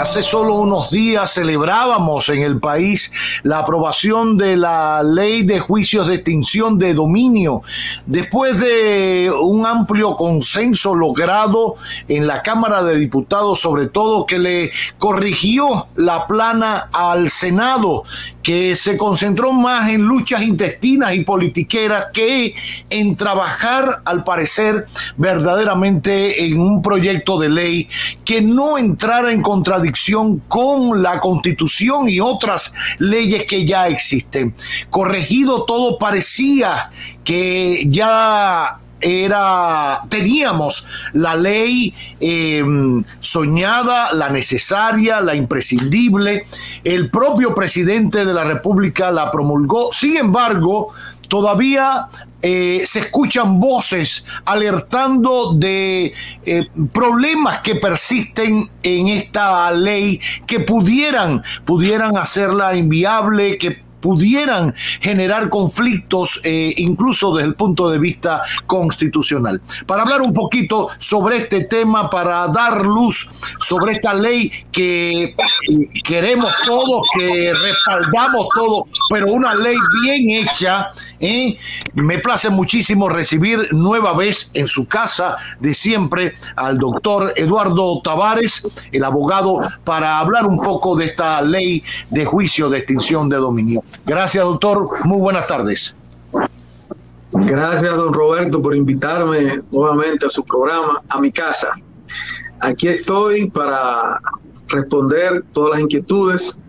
Hace solo unos días celebrábamos en el país la aprobación de la ley de juicios de extinción de dominio, después de un amplio consenso logrado en la Cámara de Diputados, sobre todo que le corrigió la plana al Senado, que se concentró más en luchas intestinas y politiqueras que en trabajar, al parecer, verdaderamente en un proyecto de ley que no entrara en contradicción con la Constitución y otras leyes que ya existen. Corregido todo, parecía que ya teníamos la ley soñada, la necesaria, la imprescindible. El propio presidente de la República la promulgó. Sin embargo, todavía se escuchan voces alertando de problemas que persisten en esta ley que pudieran hacerla inviable, que pudieran generar conflictos incluso desde el punto de vista constitucional. Para hablar un poquito sobre este tema, para dar luz sobre esta ley que queremos todos, que respaldamos todos, pero una ley bien hecha, me place muchísimo recibir nueva vez en su casa de siempre al doctor Eduardo Tavares, el abogado, para hablar un poco de esta ley de juicio de extinción de dominio. Gracias, doctor. Muy buenas tardes. Gracias, don Roberto, por invitarme nuevamente a su programa, a mi casa. Aquí estoy para responder todas las inquietudes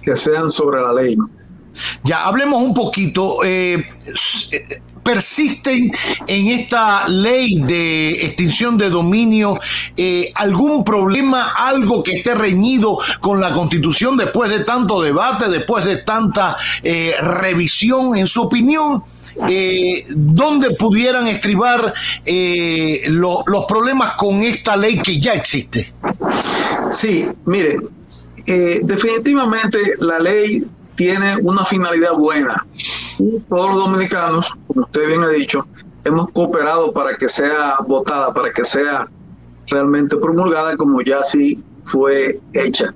que sean sobre la ley. Ya, hablemos un poquito. ¿Persisten en esta ley de extinción de dominio algún problema, algo que esté reñido con la Constitución después de tanto debate, después de tanta revisión? En su opinión, ¿dónde pudieran estribar los problemas con esta ley que ya existe? Sí, mire, definitivamente la ley tiene una finalidad buena. Y todos los dominicanos, como usted bien ha dicho, hemos cooperado para que sea votada, para que sea realmente promulgada como ya sí fue hecha.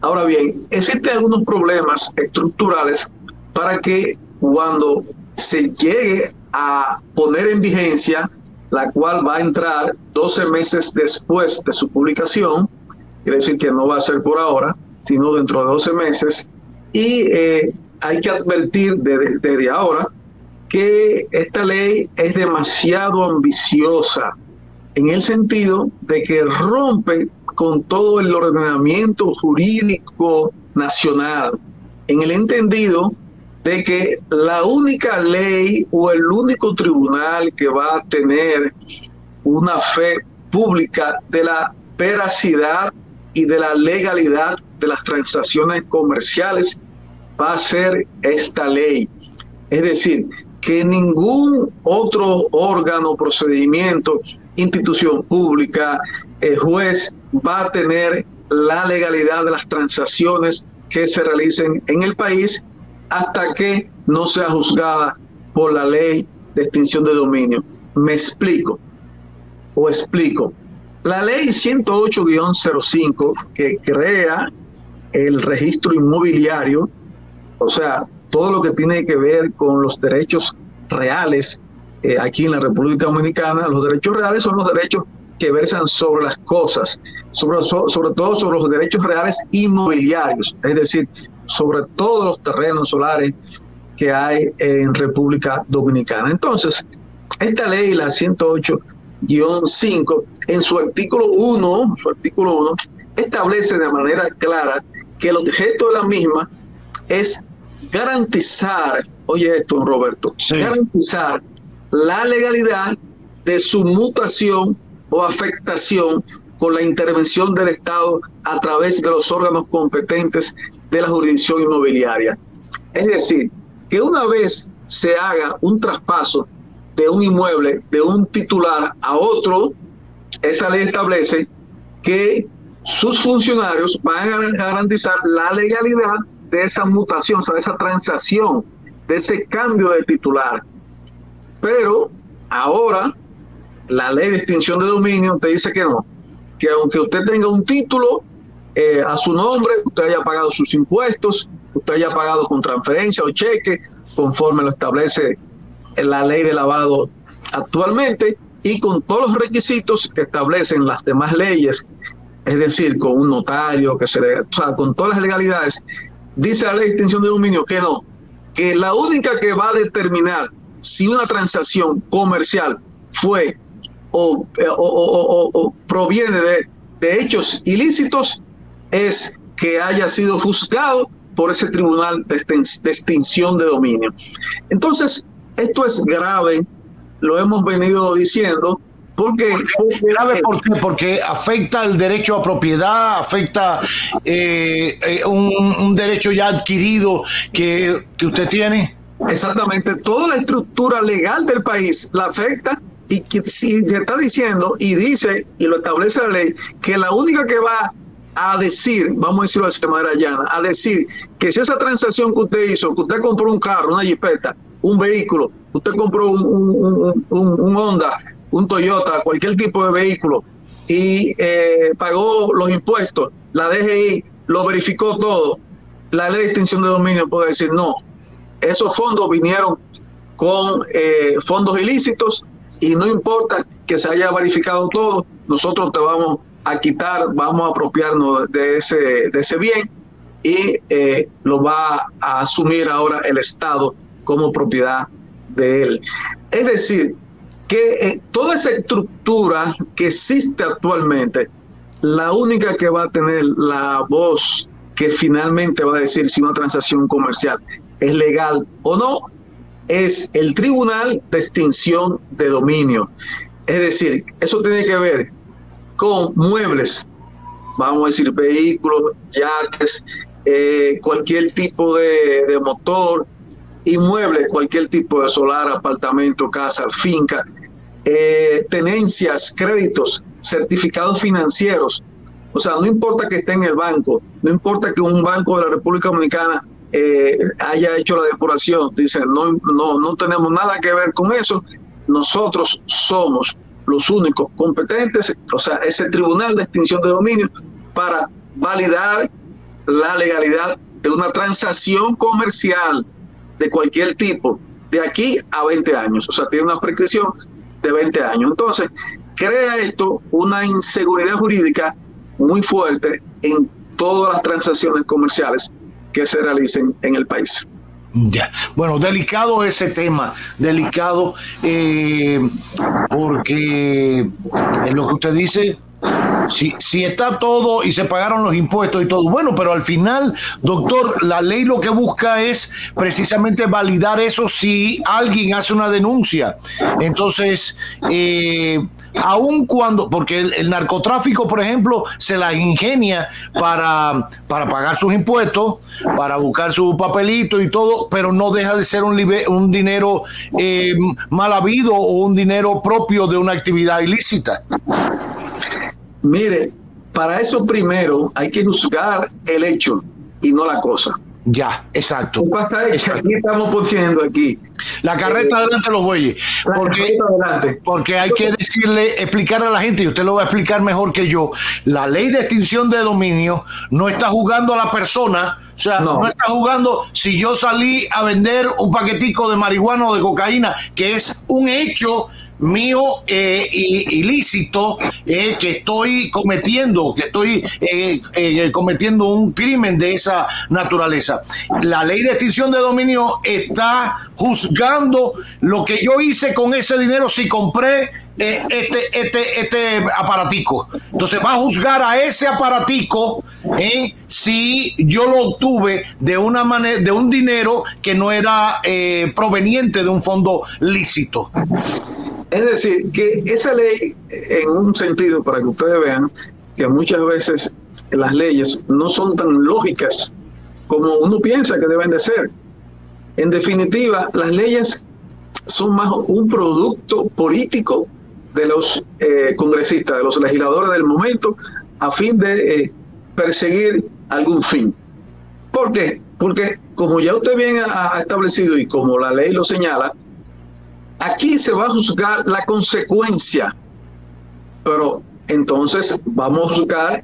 Ahora bien, existen algunos problemas estructurales para que cuando se llegue a poner en vigencia, la cual va a entrar 12 meses después de su publicación, quiere decir que no va a ser por ahora, sino dentro de 12 meses, y hay que advertir desde ahora que esta ley es demasiado ambiciosa en el sentido de que rompe con todo el ordenamiento jurídico nacional, en el entendido de que la única ley o el único tribunal que va a tener una fe pública de la veracidad y de la legalidad de las transacciones comerciales va a ser esta ley. Es decir, que ningún otro órgano, procedimiento, institución pública, juez va a tener la legalidad de las transacciones que se realicen en el país hasta que no sea juzgada por la ley de extinción de dominio. Me explico, o explico. La ley 108-05 que crea el registro inmobiliario, o sea, todo lo que tiene que ver con los derechos reales aquí en la República Dominicana. Los derechos reales son los derechos que versan sobre las cosas, sobre todo sobre los derechos reales inmobiliarios, es decir, sobre todos los terrenos solares que hay en República Dominicana. Entonces, esta ley, la 108-5, en su artículo 1, establece de manera clara que el objeto de la misma es garantizar, oye esto, Roberto, sí, garantizar la legalidad de su mutación o afectación con la intervención del Estado a través de los órganos competentes de la jurisdicción inmobiliaria. Es decir, que una vez se haga un traspaso de un inmueble de un titular a otro, esa ley establece que sus funcionarios van a garantizar la legalidad de esa mutación, o sea, de esa transacción, de ese cambio de titular. Pero ahora la ley de extinción de dominio te dice que no, que aunque usted tenga un título, a su nombre, usted haya pagado sus impuestos, usted haya pagado con transferencia o cheque, conforme lo establece la ley de lavado actualmente, y con todos los requisitos que establecen las demás leyes, es decir, con un notario, o sea, con todas las legalidades. Dice la ley de extinción de dominio que no, que la única que va a determinar si una transacción comercial fue o proviene de hechos ilícitos es que haya sido juzgado por ese tribunal de extinción de dominio. Entonces, esto es grave, lo hemos venido diciendo, porque grave, ¿por qué? Porque afecta el derecho a propiedad, afecta un derecho ya adquirido que usted tiene. Exactamente, toda la estructura legal del país la afecta, y que si se está diciendo y dice y lo establece la ley que la única que va a decir, vamos a decirlo de manera llana, a decir que si esa transacción que usted hizo, que usted compró un carro, una jipeta, un vehículo, usted compró un Honda, un Toyota, cualquier tipo de vehículo, y pagó los impuestos, la DGI lo verificó todo, la ley de extinción de dominio puede decir no, esos fondos vinieron con fondos ilícitos, y no importa que se haya verificado todo, nosotros te vamos a quitar, vamos a apropiarnos de ese bien, y lo va a asumir ahora el Estado como propiedad de él. Es decir, que toda esa estructura que existe actualmente, la única que va a tener la voz que finalmente va a decir si una transacción comercial es legal o no, es el Tribunal de Extinción de Dominio. Es decir, eso tiene que ver con muebles, vamos a decir vehículos, yates, cualquier tipo de motor, inmuebles, cualquier tipo de solar, apartamento, casa, finca, tenencias, créditos, certificados financieros. O sea, no importa que esté en el banco, no importa que un banco de la República Dominicana haya hecho la depuración, dicen no tenemos nada que ver con eso, nosotros somos los únicos competentes, o sea, ese Tribunal de Extinción de Dominio, para validar la legalidad de una transacción comercial de cualquier tipo, de aquí a 20 años, o sea, tiene una prescripción de 20 años. Entonces, crea esto una inseguridad jurídica muy fuerte en todas las transacciones comerciales que se realicen en el país. Ya, bueno, delicado ese tema, delicado, porque es lo que usted dice. Si está todo y se pagaron los impuestos y todo, bueno, pero al final, doctor, la ley lo que busca es precisamente validar eso si alguien hace una denuncia. Entonces, aun cuando, porque el narcotráfico, por ejemplo, se la ingenia para pagar sus impuestos, para buscar su papelito y todo, pero no deja de ser un dinero mal habido o un dinero propio de una actividad ilícita. Mire, para eso primero hay que juzgar el hecho y no la cosa. Ya, exacto. Lo que pasa es que aquí estamos poniendo aquí la carreta adelante los bueyes, porque hay que explicar a la gente, y usted lo va a explicar mejor que yo, la ley de extinción de dominio no está jugando a la persona, o sea, no está jugando si yo salí a vender un paquetico de marihuana o de cocaína, que es un hecho mío ilícito, que estoy cometiendo, cometiendo un crimen de esa naturaleza. La ley de extinción de dominio está juzgando lo que yo hice con ese dinero si compré este aparatico. Entonces va a juzgar a ese aparatico si yo lo obtuve de una manera, de un dinero que no era proveniente de un fondo lícito. Es decir, que esa ley, en un sentido, para que ustedes vean, que muchas veces las leyes no son tan lógicas como uno piensa que deben de ser. En definitiva, las leyes son más un producto político de los congresistas, de los legisladores del momento, a fin de perseguir algún fin. ¿Por qué? Porque, como ya usted bien ha establecido y como la ley lo señala, aquí se va a juzgar la consecuencia, pero entonces vamos a juzgar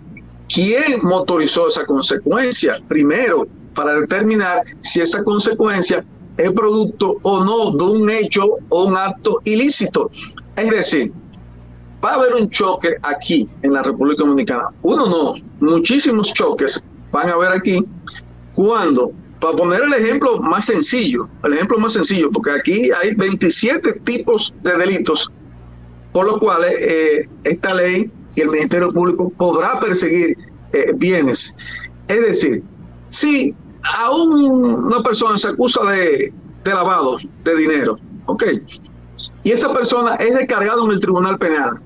quién motorizó esa consecuencia, primero, para determinar si esa consecuencia es producto o no de un hecho o un acto ilícito. Es decir, va a haber un choque aquí en la República Dominicana. Uno no, muchísimos choques van a haber aquí cuando, para poner el ejemplo más sencillo, porque aquí hay 27 tipos de delitos por los cuales esta ley y el Ministerio Público podrá perseguir bienes. Es decir, si a una persona se acusa de lavado de dinero, ¿ok? Y esa persona es descargada en el Tribunal Penal.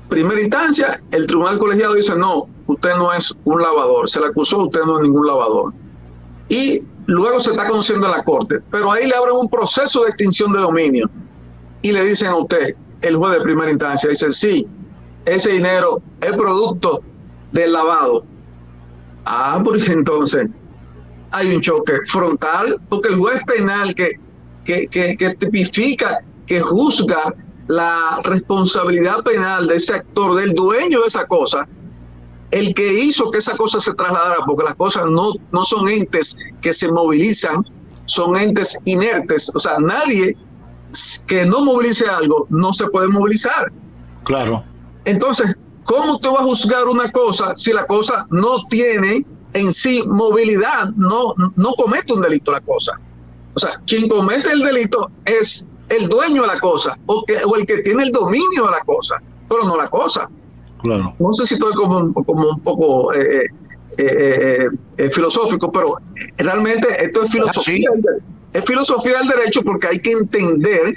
Primera instancia, el Tribunal Colegiado dice, no, usted no es un lavador, se le acusó, usted no es ningún lavador. Y luego se está conociendo en la Corte, pero ahí le abren un proceso de extinción de dominio y le dicen a usted, el juez de primera instancia, dice, sí, ese dinero es producto del lavado. Ah, porque entonces hay un choque frontal, porque el juez penal que tipifica, que juzga la responsabilidad penal de ese actor, del dueño de esa cosa, el que hizo que esa cosa se trasladara, porque las cosas no son entes que se movilizan, son entes inertes. O sea, nadie que no movilice algo no se puede movilizar. Claro. Entonces, ¿cómo usted va a juzgar una cosa si la cosa no tiene en sí movilidad, no comete un delito la cosa? O sea, quien comete el delito es el dueño de la cosa o el que tiene el dominio de la cosa, pero no la cosa. Claro. No sé si estoy como un poco filosófico, pero realmente esto es filosofía. ¿Sí? Es filosofía del derecho, porque hay que entender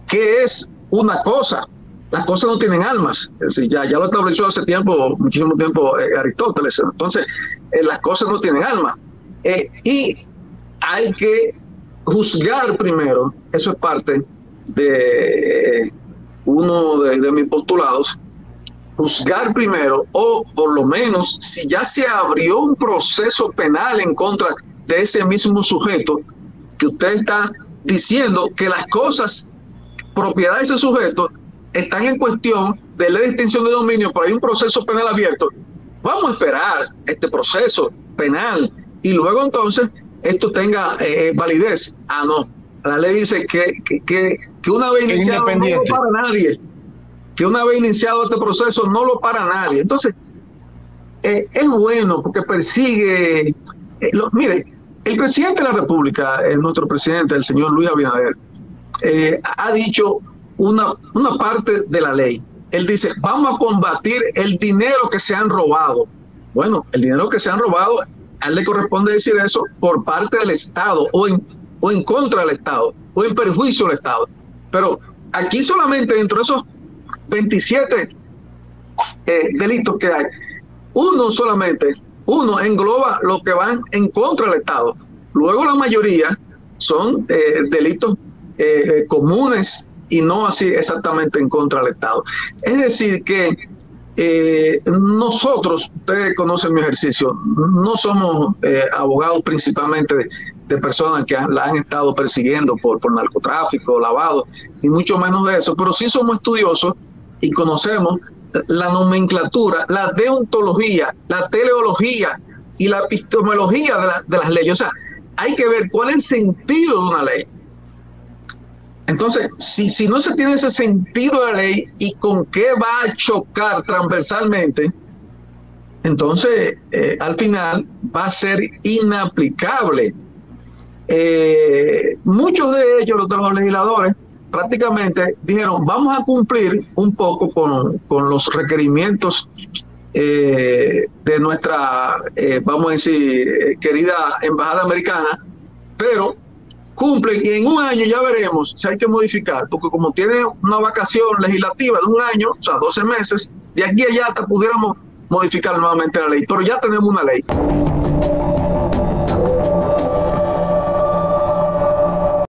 qué es una cosa. Las cosas no tienen almas. Es decir, ya lo estableció hace tiempo, muchísimo tiempo, Aristóteles. Entonces, las cosas no tienen alma. Y hay que juzgar primero. Eso es parte de uno de mis postulados. Juzgar primero, o por lo menos, si ya se abrió un proceso penal en contra de ese mismo sujeto, que usted está diciendo que las cosas, propiedad de ese sujeto, están en cuestión de ley de extinción de dominio, pero hay un proceso penal abierto. Vamos a esperar este proceso penal y luego entonces esto tenga validez. Ah, no. La ley dice que una vez iniciado no lo para nadie. Que una vez iniciado este proceso no lo para nadie. Entonces, es bueno porque persigue... mire, el presidente de la República, nuestro presidente, el señor Luis Abinader, ha dicho una parte de la ley. Él dice, vamos a combatir el dinero que se han robado. Bueno, el dinero que se han robado, a él le corresponde decir eso por parte del Estado o en contra del Estado o en perjuicio del Estado. Pero aquí solamente dentro de esos 27 delitos que hay, uno engloba los que van en contra del Estado. Luego la mayoría son delitos comunes y no así exactamente en contra del Estado. Es decir que nosotros, ustedes conocen mi ejercicio, no somos abogados principalmente de personas que la han estado persiguiendo por narcotráfico, lavado, y mucho menos de eso, pero sí somos estudiosos y conocemos la nomenclatura, la deontología, la teleología y la epistemología de las leyes. O sea, hay que ver cuál es el sentido de una ley. Entonces, si no se tiene ese sentido de la ley y con qué va a chocar transversalmente, entonces al final va a ser inaplicable. Muchos de ellos, de los legisladores, prácticamente dijeron, vamos a cumplir un poco con los requerimientos de nuestra, vamos a decir, querida embajada americana, pero cumplen y en un año ya veremos si hay que modificar, porque como tiene una vacación legislativa de un año, o sea, 12 meses, de aquí a allá hasta pudiéramos modificar nuevamente la ley, pero ya tenemos una ley.